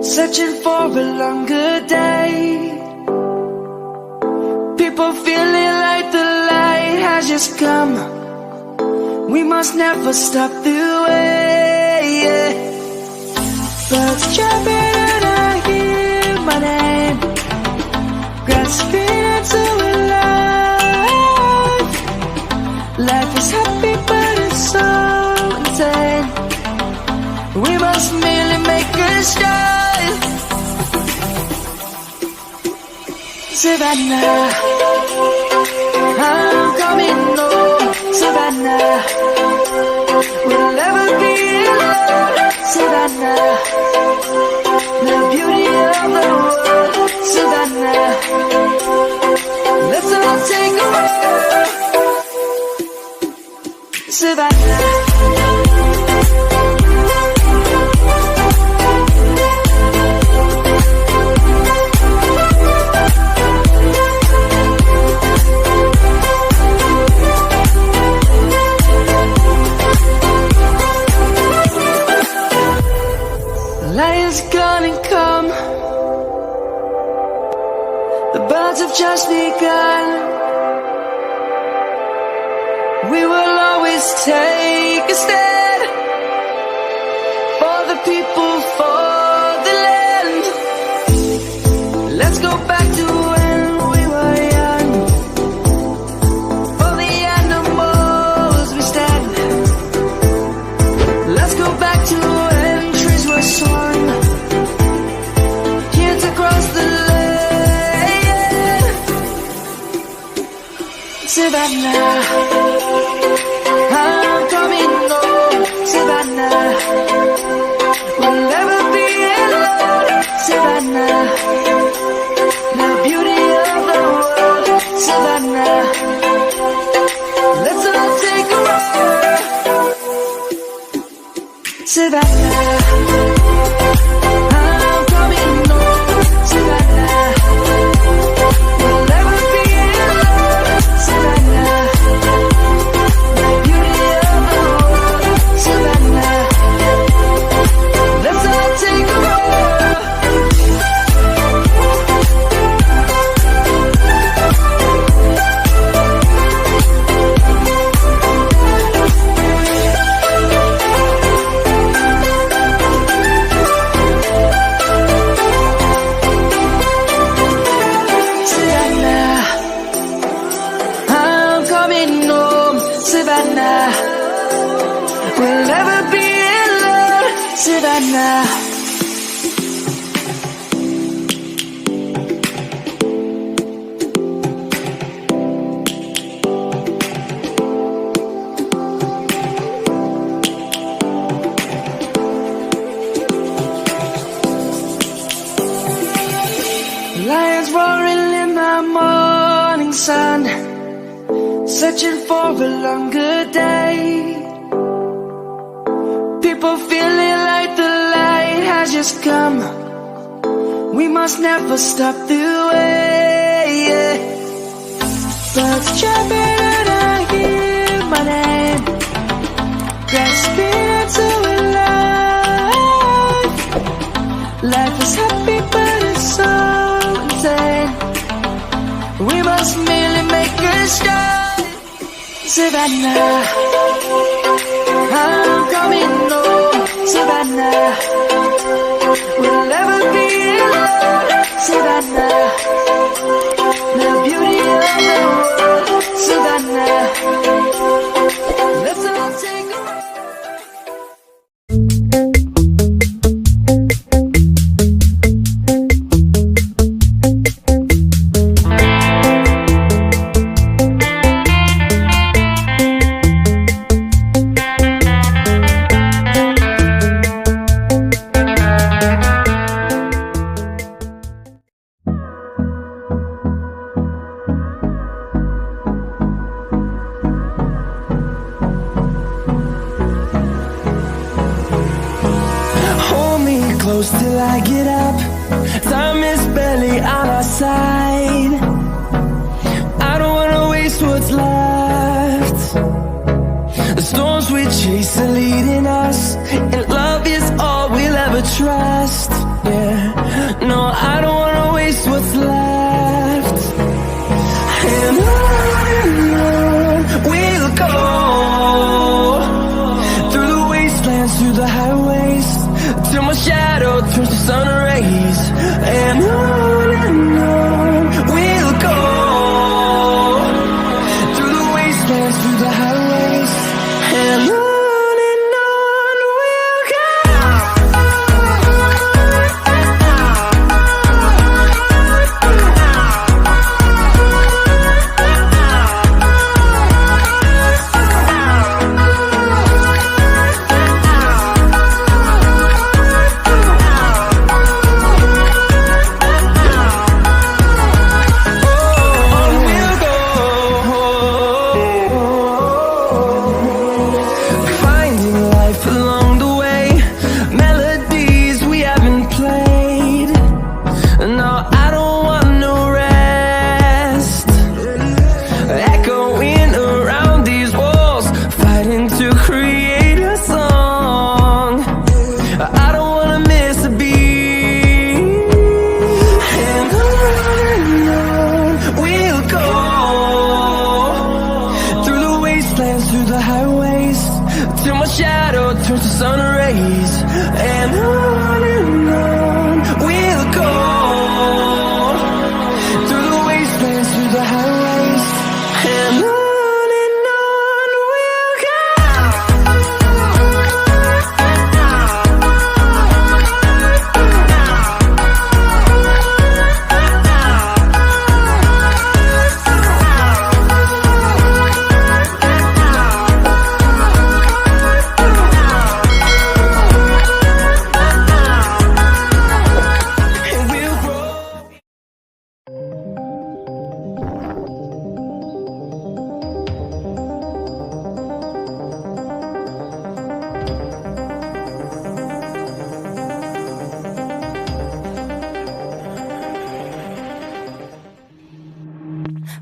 searching for a longer day. People feeling like the light has just come. We must never stop the way. Birds chirping and I hear my name, grasping into a life. Life is happy but it's so insane. We must merely make a start. Savannah, I'm coming home. Savannah, we'll never be alone. Savannah, the beauty of the world. Savannah, let's all take a walk. Savannah. Lion's gonna come. The birds have just begun. We will always take a stand for the people, for the land. Let's go back to when we were young. For the animals we stand. Let's go back to when trees were soaring. Savannah, I'm coming home. Savannah, we'll never be alone. Savannah, the beauty of the world. Savannah, let's all take a walk. Savannah, I'm coming home. Savannah, we'll never be alone. Savannah, the beauty of the world. Savannah, let's all take a walk. Savannah, we'll never be alone. Savannah. Lions roaring in the morning sun, searching for a longer day. People feeling like the light has just come. We must never stop the way. Birds chirping and I hear my name, grasping into a life. Life is happy but it's so insane. We must merely make a start. Savannah, I'm coming home. Savannah, we'll never be alone. Savannah, the beauty of the world. Savannah, let's all take a walk. Close till I get up. Time is barely on our side. I don't wanna waste what's left. The storms we chase are leading us, and love is all we'll ever trust. Yeah. shadow turns to sun rays, and on we'll go, through the wastelands, through the highways, and on we'll go. Along the way, melodies we haven't played. No, I don't want no rest. Echoing around these walls, fighting to create a song. I don't wanna miss a beat. And on we'll go, through the wastelands, through the highways, till my shadow turns to sun rays, and on we'll go, through the wastelands, through the highways, and on we'll go.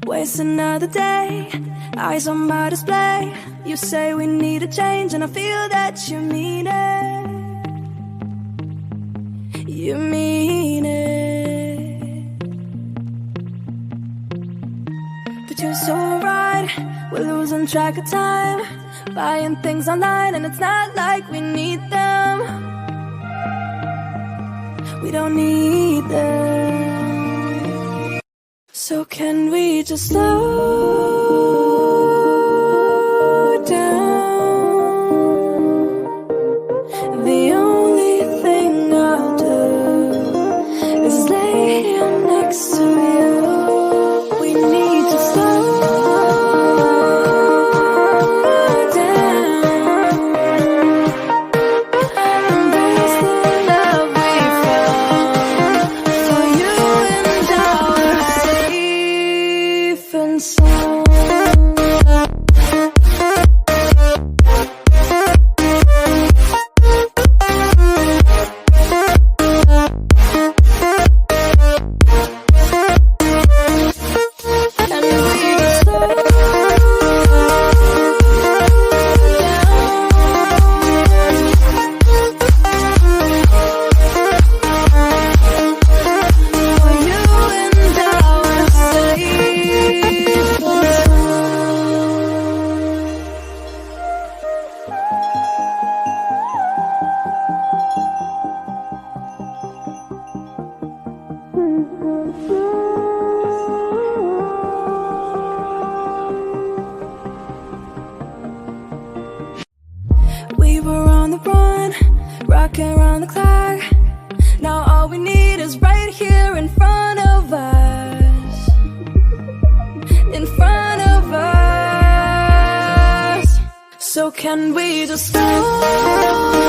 Waste another day, eyes on my display. You say we need a change, and I feel that you mean it. You mean it. But you're so right, we're losing track of time, buying things online, and it's not like we need them. We don't need them. So can we just slow down? The only thing I'll do is lay here next to you. We need to slow down. Embrace the love we found for you and our safe and sound. We were on the run, rocking around the clock. Now all we need is right here in front of us. In front of us. So can we just slow